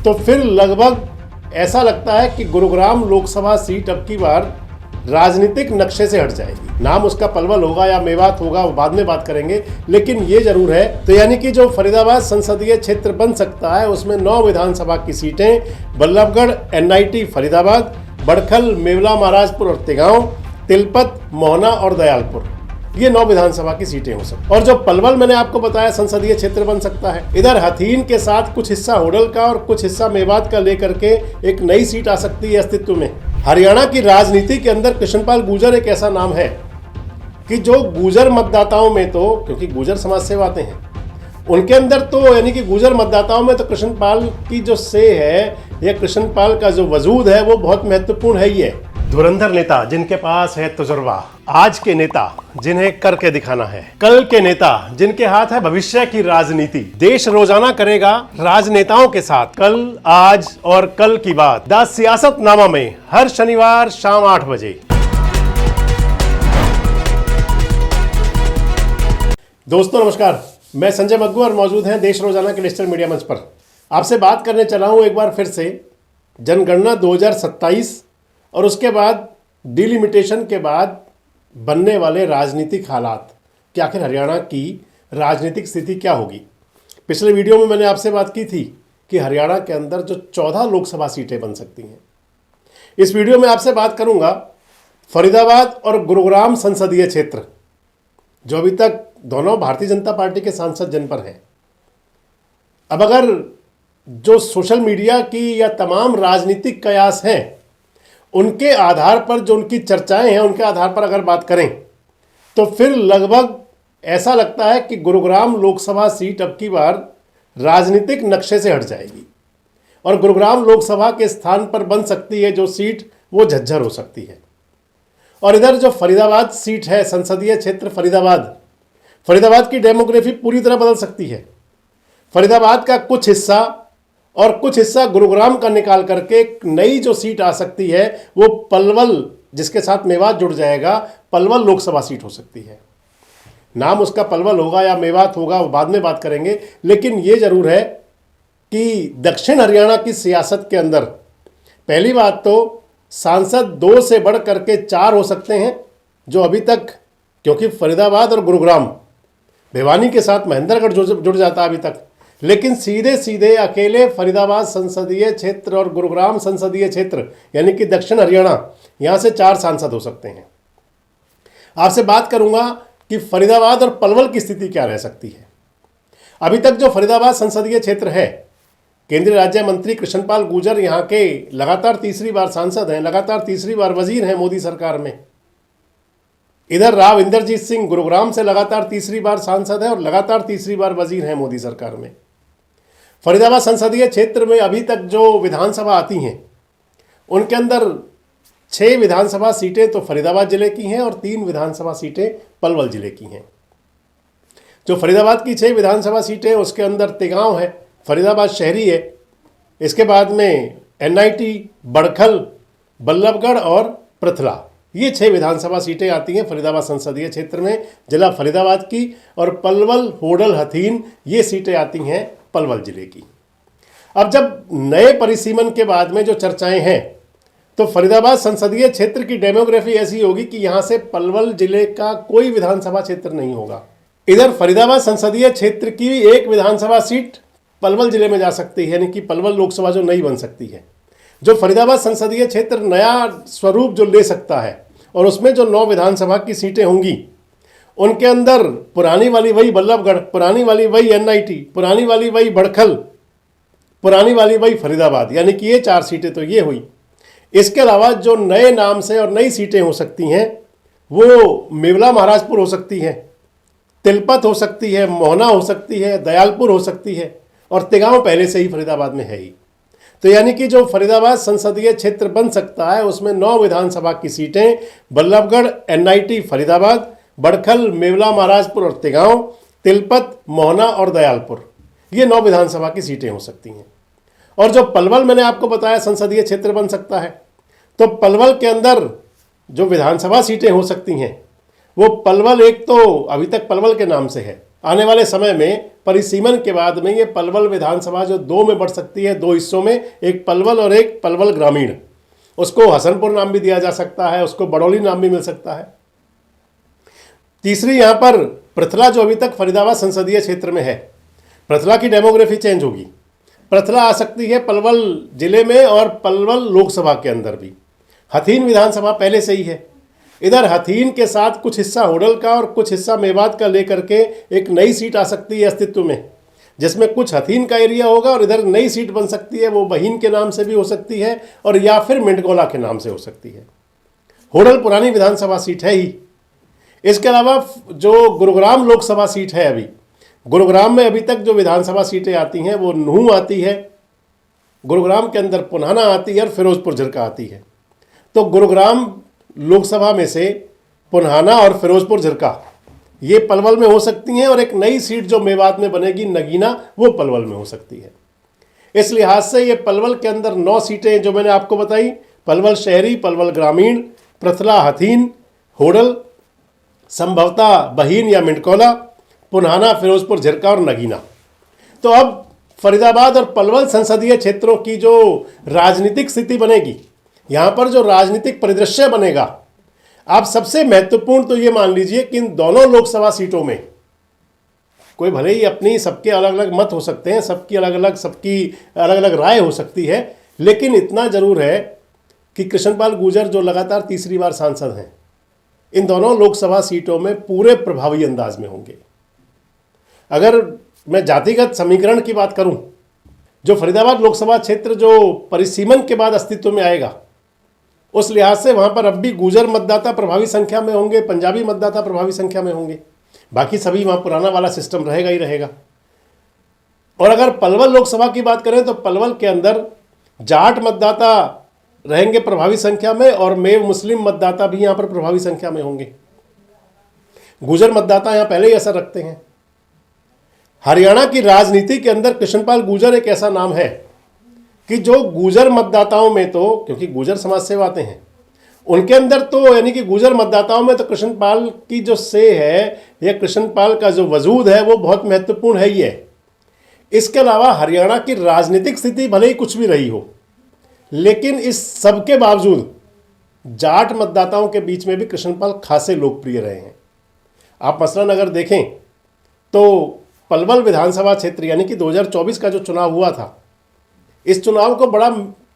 तो फिर लगभग ऐसा लगता है कि गुरुग्राम लोकसभा सीट अब की बार राजनीतिक नक्शे से हट जाएगी। नाम उसका पलवल होगा या मेवात होगा, वो बाद में बात करेंगे, लेकिन ये जरूर है। तो यानी कि जो फरीदाबाद संसदीय क्षेत्र बन सकता है उसमें 9 विधानसभा की सीटें बल्लभगढ़, NIT फरीदाबाद, बड़खल, मेवला महाराजपुर और तिगांव, तिलपत, मोहना और दयालपुर, ये 9 विधानसभा की सीटें हो सकती। और जो पलवल मैंने आपको बताया संसदीय क्षेत्र बन सकता है, इधर हथीन के साथ कुछ हिस्सा होडल का और कुछ हिस्सा मेवात का लेकर के एक नई सीट आ सकती है अस्तित्व में। हरियाणा की राजनीति के अंदर कृष्णपाल गुर्जर एक ऐसा नाम है कि जो गुर्जर मतदाताओं में, तो क्योंकि गुर्जर समाज से आते हैं, उनके अंदर तो यानी कि गुर्जर मतदाताओं में तो कृष्णपाल की जो से है या कृष्णपाल का जो वजूद है वो बहुत महत्वपूर्ण है ही है। धुरंधर नेता जिनके पास है तजुर्बा, आज के नेता जिन्हें करके दिखाना है, कल के नेता जिनके हाथ है भविष्य की राजनीति। देश रोजाना करेगा राजनेताओं के साथ कल, आज और कल की बात। द सियासतनामा में हर शनिवार शाम 8 बजे। दोस्तों नमस्कार, मैं संजय मग्गू और मौजूद हैं देश रोजाना के डिजिटल मीडिया मंच पर। आपसे बात करने चला हूं एक बार फिर से जनगणना 2027 और उसके बाद डिलिमिटेशन के बाद बनने वाले राजनीतिक हालात कि आखिर हरियाणा की राजनीतिक स्थिति क्या होगी। पिछले वीडियो में मैंने आपसे बात की थी कि हरियाणा के अंदर जो 14 लोकसभा सीटें बन सकती हैं। इस वीडियो में आपसे बात करूंगा फरीदाबाद और गुरुग्राम संसदीय क्षेत्र, जो अभी तक दोनों भारतीय जनता पार्टी के सांसद जिन पर हैं। अब अगर जो सोशल मीडिया की या तमाम राजनीतिक कयास हैं उनके आधार पर, जो उनकी चर्चाएं हैं उनके आधार पर अगर बात करें तो फिर लगभग ऐसा लगता है कि गुरुग्राम लोकसभा सीट अब की बार राजनीतिक नक्शे से हट जाएगी और गुरुग्राम लोकसभा के स्थान पर बन सकती है जो सीट वो झज्जर हो सकती है। और इधर जो फरीदाबाद सीट है, संसदीय क्षेत्र फरीदाबाद की डेमोग्राफी पूरी तरह बदल सकती है। फरीदाबाद का कुछ हिस्सा और कुछ हिस्सा गुरुग्राम का निकाल करके एक नई जो सीट आ सकती है वो पलवल, जिसके साथ मेवात जुड़ जाएगा, पलवल लोकसभा सीट हो सकती है। नाम उसका पलवल होगा या मेवात होगा, वो बाद में बात करेंगे, लेकिन ये जरूर है कि दक्षिण हरियाणा की सियासत के अंदर पहली बात तो सांसद 2 से बढ़ करके 4 हो सकते हैं, जो अभी तक, क्योंकि फरीदाबाद और गुरुग्राम, भिवानी के साथ महेंद्रगढ़ जुड़ जाता है अभी तक, लेकिन सीधे सीधे अकेले फरीदाबाद संसदीय क्षेत्र और गुरुग्राम संसदीय क्षेत्र यानी कि दक्षिण हरियाणा, यहां से 4 सांसद हो सकते हैं। आपसे बात करूंगा कि फरीदाबाद और पलवल की स्थिति क्या रह सकती है। अभी तक जो फरीदाबाद संसदीय क्षेत्र है, केंद्रीय राज्य मंत्री कृष्णपाल गुर्जर यहाँ के लगातार तीसरी बार सांसद हैं, लगातार तीसरी बार वजीर हैं मोदी सरकार में। इधर राव इंद्रजीत सिंह गुरुग्राम से लगातार तीसरी बार सांसद है और लगातार तीसरी बार वजीर हैं मोदी सरकार में। फरीदाबाद संसदीय क्षेत्र में अभी तक जो विधानसभा आती हैं उनके अंदर 6 विधानसभा सीटें तो फरीदाबाद जिले की हैं और 3 विधानसभा सीटें पलवल जिले की हैं। जो फरीदाबाद की 6 विधानसभा सीटें, उसके अंदर तिगांव है, फरीदाबाद शहरी है, इसके बाद में NIT, बड़खल, बल्लभगढ़ और पृथला, ये 6 विधानसभा सीटें आती हैं फरीदाबाद संसदीय क्षेत्र में, जिला फरीदाबाद की। और पलवल, होडल, हथीन, ये सीटें आती हैं पलवल जिले की। अब जब नए परिसीमन के बाद में जो चर्चाएं हैं तो फरीदाबाद संसदीय क्षेत्र की डेमोग्राफी ऐसी होगी कि यहां से पलवल जिले का कोई विधानसभा क्षेत्र नहीं होगा। इधर फरीदाबाद संसदीय क्षेत्र की एक विधानसभा सीट पलवल जिले में जा सकती है, यानी कि पलवल लोकसभा जो नई बन सकती है। जो फरीदाबाद संसदीय क्षेत्र नया स्वरूप जो ले सकता है और उसमें जो 9 विधानसभा की सीटें होंगी, उनके अंदर पुरानी वाली वही बल्लभगढ़, पुरानी वाली वही NIT, पुरानी वाली वही बड़खल, पुरानी वाली वही फरीदाबाद, यानी कि ये 4 सीटें तो ये हुई। इसके अलावा जो नए नाम से और नई सीटें हो सकती हैं वो मेवला महाराजपुर हो सकती है, तिलपत हो सकती है, मोहना हो सकती है, दयालपुर हो सकती है और तिगांव पहले से ही फरीदाबाद में है ही। तो यानी कि जो फरीदाबाद संसदीय क्षेत्र बन सकता है उसमें 9 विधानसभा की सीटें बल्लभगढ़, NIT फरीदाबाद, बड़खल, मेवला महाराजपुर और तिगांव, तिलपत, मोहना और दयालपुर, ये 9 विधानसभा की सीटें हो सकती हैं। और जो पलवल मैंने आपको बताया संसदीय क्षेत्र बन सकता है, तो पलवल के अंदर जो विधानसभा सीटें हो सकती हैं वो पलवल, एक तो अभी तक पलवल के नाम से है, आने वाले समय में परिसीमन के बाद में ये पलवल विधानसभा जो दो में बढ़ सकती है, दो हिस्सों में, एक पलवल और एक पलवल ग्रामीण। उसको हसनपुर नाम भी दिया जा सकता है, उसको बड़ौली नाम भी मिल सकता है। तीसरी यहाँ पर पृथला जो अभी तक फरीदाबाद संसदीय क्षेत्र में है, पृथला की डेमोग्राफी चेंज होगी। पृथला आ सकती है पलवल जिले में और पलवल लोकसभा के अंदर भी। हथीन विधानसभा पहले से ही है। इधर हथीन के साथ कुछ हिस्सा होडल का और कुछ हिस्सा मेवात का लेकर के एक नई सीट आ सकती है अस्तित्व में, जिसमें कुछ हथीन का एरिया होगा और इधर नई सीट बन सकती है। वो बहीन के नाम से भी हो सकती है और या फिर मिंटगोला के नाम से हो सकती है। होडल पुरानी विधानसभा सीट है ही। इसके अलावा जो गुरुग्राम लोकसभा सीट है, अभी गुरुग्राम में अभी तक जो विधानसभा सीटें आती हैं वो नूह आती है, गुरुग्राम के अंदर पुन्हाना आती है और फिरोजपुर झिरका आती है। तो गुरुग्राम लोकसभा में से पुन्हाना और फिरोजपुर झिरका ये पलवल में हो सकती हैं और एक नई सीट जो मेवात में बनेगी नगीना, वो पलवल में हो सकती है। इस लिहाज से ये पलवल के अंदर 9 सीटें जो मैंने आपको बताई, पलवल शहरी, पलवल ग्रामीण, पृथला, हथीन, होडल, संभवतः बहीन या मिंटकोला, पुन्हाना, फिरोजपुर झिरका और नगीना। तो अब फरीदाबाद और पलवल संसदीय क्षेत्रों की जो राजनीतिक स्थिति बनेगी, यहाँ पर जो राजनीतिक परिदृश्य बनेगा, आप सबसे महत्वपूर्ण तो ये मान लीजिए कि इन दोनों लोकसभा सीटों में कोई भले ही अपनी सबके अलग अलग मत हो सकते हैं, सबकी अलग अलग राय हो सकती है, लेकिन इतना जरूर है कि कृष्णपाल गुर्जर जो लगातार तीसरी बार सांसद हैं, इन दोनों लोकसभा सीटों में पूरे प्रभावी अंदाज में होंगे। अगर मैं जातिगत समीकरण की बात करूं, जो फरीदाबाद लोकसभा क्षेत्र जो परिसीमन के बाद अस्तित्व में आएगा, उस लिहाज से वहां पर अब भी गुर्जर मतदाता प्रभावी संख्या में होंगे, पंजाबी मतदाता प्रभावी संख्या में होंगे, बाकी सभी वहां पुराना वाला सिस्टम रहेगा ही रहेगा। और अगर पलवल लोकसभा की बात करें तो पलवल के अंदर जाट मतदाता रहेंगे प्रभावी संख्या में और मेव मुस्लिम मतदाता भी यहां पर प्रभावी संख्या में होंगे। गुर्जर मतदाता यहां पहले ही असर रखते हैं। हरियाणा की राजनीति के अंदर कृष्णपाल गुर्जर एक ऐसा नाम है कि जो गुर्जर मतदाताओं में तो, क्योंकि गुर्जर समाज से आते हैं, उनके अंदर तो यानी कि गुर्जर मतदाताओं में तो कृष्णपाल की जो से है या कृष्णपाल का जो वजूद है वो बहुत महत्वपूर्ण है ही है। इसके अलावा हरियाणा की राजनीतिक स्थिति भले ही कुछ भी रही हो, लेकिन इस सब के बावजूद जाट मतदाताओं के बीच में भी कृष्णपाल खासे लोकप्रिय रहे हैं। आप मसलन अगर देखें तो पलवल विधानसभा क्षेत्र यानी कि 2024 का जो चुनाव हुआ था, इस चुनाव को बड़ा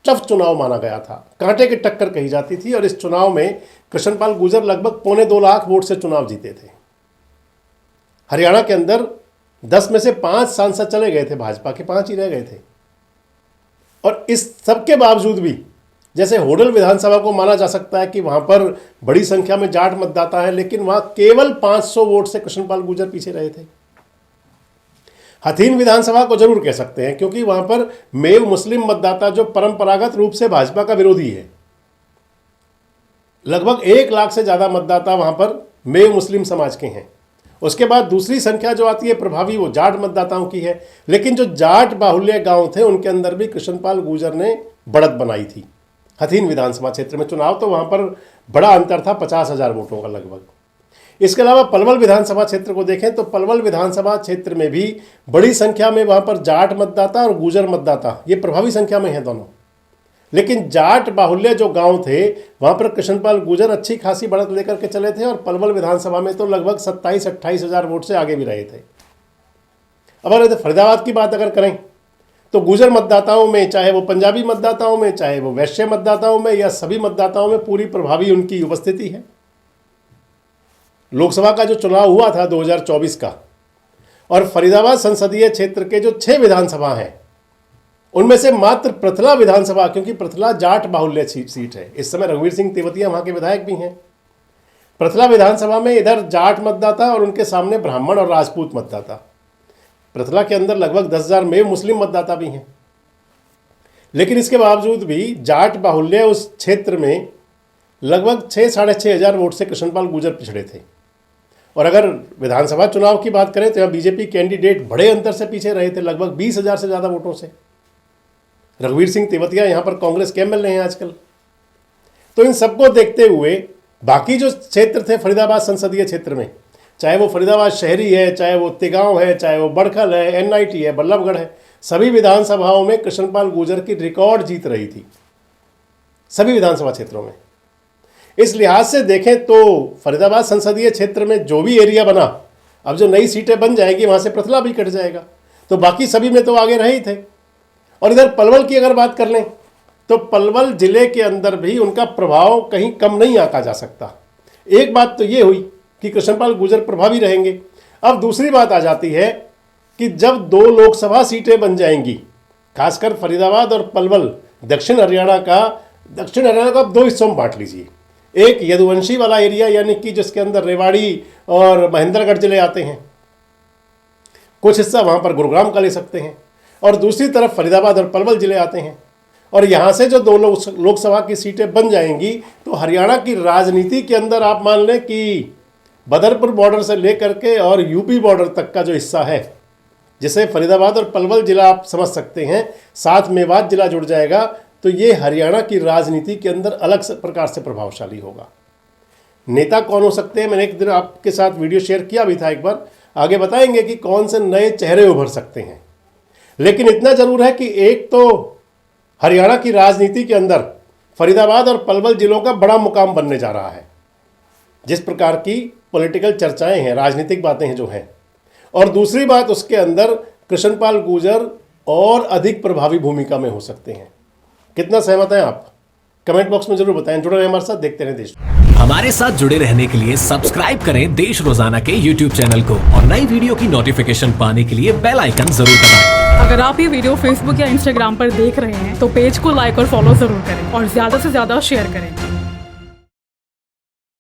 टफ चुनाव माना गया था, कांटे की टक्कर कही जाती थी और इस चुनाव में कृष्णपाल गुर्जर लगभग 2.25 लाख वोट से चुनाव जीते थे। हरियाणा के अंदर 10 में से 5 सांसद चले गए थे, भाजपा के 5 ही रह गए थे। और इस सब के बावजूद भी जैसे होडल विधानसभा को माना जा सकता है कि वहां पर बड़ी संख्या में जाट मतदाता है, लेकिन वहां केवल 500 वोट से कृष्णपाल गुर्जर पीछे रहे थे। हथीन विधानसभा को जरूर कह सकते हैं क्योंकि वहां पर मेव मुस्लिम मतदाता जो परंपरागत रूप से भाजपा का विरोधी है, लगभग 1 लाख से ज्यादा मतदाता वहां पर मेव मुस्लिम समाज के हैं। उसके बाद दूसरी संख्या जो आती है प्रभावी, वो जाट मतदाताओं की है। लेकिन जो जाट बाहुल्य गांव थे उनके अंदर भी कृष्णपाल गुर्जर ने बढ़त बनाई थी। हथीन विधानसभा क्षेत्र में चुनाव तो वहां पर बड़ा अंतर था, 50,000 वोटों का लगभग। इसके अलावा पलवल विधानसभा क्षेत्र को देखें तो पलवल विधानसभा क्षेत्र में भी बड़ी संख्या में वहां पर जाट मतदाता और गुर्जर मतदाता ये प्रभावी संख्या में हैं दोनों। लेकिन जाट बाहुल्य जो गांव थे वहां पर कृष्णपाल गुर्जर अच्छी खासी बढ़त लेकर के चले थे और पलवल विधानसभा में तो लगभग 27-28 हजार वोट से आगे भी रहे थे। अब अगर फरीदाबाद की बात अगर करें तो गुर्जर मतदाताओं में, चाहे वो पंजाबी मतदाताओं में, चाहे वो वैश्य मतदाताओं में या सभी मतदाताओं में पूरी प्रभावी उनकी उपस्थिति है। लोकसभा का जो चुनाव हुआ था 2024 का, और फरीदाबाद संसदीय क्षेत्र के जो 6 विधानसभा हैं उनमें से मात्र पृथला विधानसभा, क्योंकि पृथला जाट बाहुल्य सीट है, इस समय रघुवीर सिंह तेवतिया वहां के विधायक भी हैं। पृथला विधानसभा में इधर जाट मतदाता और उनके सामने ब्राह्मण और राजपूत मतदाता। पृथला के अंदर लगभग 10,000 में मुस्लिम मतदाता भी हैं। लेकिन इसके बावजूद भी जाट बाहुल्य उस क्षेत्र में लगभग 6-6.5 हजार वोट से कृष्णपाल गुर्जर पिछड़े थे। और अगर विधानसभा चुनाव की बात करें तो यहाँ बीजेपी कैंडिडेट बड़े अंतर से पीछे रहे थे, लगभग 20,000 से ज़्यादा वोटों से। रघुवीर सिंह तेवतिया यहाँ पर कांग्रेस के एमएलए हैं आजकल। तो इन सबको देखते हुए बाकी जो क्षेत्र थे फरीदाबाद संसदीय क्षेत्र में, चाहे वो फरीदाबाद शहरी है, चाहे वो तिगांव है, चाहे वो बड़खल है, एनआईटी है, बल्लभगढ़ है, सभी विधानसभाओं में कृष्णपाल गुर्जर की रिकॉर्ड जीत रही थी, सभी विधानसभा क्षेत्रों में। इस लिहाज से देखें तो फरीदाबाद संसदीय क्षेत्र में जो भी एरिया बना, अब जो नई सीटें बन जाएगी वहाँ से प्रथला भी कट जाएगा, तो बाकी सभी में तो आगे रहे ही थे। और इधर पलवल की अगर बात कर लें तो पलवल जिले के अंदर भी उनका प्रभाव कहीं कम नहीं आंका जा सकता। एक बात तो ये हुई कि कृष्णपाल गुर्जर प्रभावी रहेंगे। अब दूसरी बात आ जाती है कि जब 2 लोकसभा सीटें बन जाएंगी, खासकर फरीदाबाद और पलवल, दक्षिण हरियाणा का आप 2 हिस्सों में बांट लीजिए। एक यदुवंशी वाला एरिया, यानी कि जिसके अंदर रेवाड़ी और महेंद्रगढ़ जिले आते हैं, कुछ हिस्सा वहाँ पर गुरुग्राम का ले सकते हैं, और दूसरी तरफ फरीदाबाद और पलवल जिले आते हैं। और यहाँ से जो 2 लोकसभा की सीटें बन जाएंगी तो हरियाणा की राजनीति के अंदर आप मान लें कि बदरपुर बॉर्डर से लेकर के और यूपी बॉर्डर तक का जो हिस्सा है, जिसे फरीदाबाद और पलवल जिला आप समझ सकते हैं, साथ मेवात जिला जुड़ जाएगा, तो ये हरियाणा की राजनीति के अंदर अलग प्रकार से प्रभावशाली होगा। नेता कौन हो सकते हैं, मैंने एक दिन आपके साथ वीडियो शेयर किया भी था एक बार, आगे बताएंगे कि कौन से नए चेहरे उभर सकते हैं। लेकिन इतना जरूर है कि एक तो हरियाणा की राजनीति के अंदर फरीदाबाद और पलवल जिलों का बड़ा मुकाम बनने जा रहा है, जिस प्रकार की पॉलिटिकल चर्चाएं हैं, राजनीतिक बातें हैं जो हैं। और दूसरी बात, उसके अंदर कृष्णपाल गुर्जर और अधिक प्रभावी भूमिका में हो सकते हैं। कितना सहमत हैं आप? कमेंट बॉक्स में जरूर बताएं। जुड़े रहें हमारे साथ, देखते रहें देश। हमारे साथ जुड़े रहने के लिए सब्सक्राइब करें देश रोजाना के YouTube चैनल को और नई वीडियो की नोटिफिकेशन पाने के लिए बेल आइकन जरूर दबाएं। अगर आप ये वीडियो फेसबुक या इंस्टाग्राम पर देख रहे हैं तो पेज को लाइक और फॉलो जरूर करें और ज्यादा से ज्यादा शेयर करें।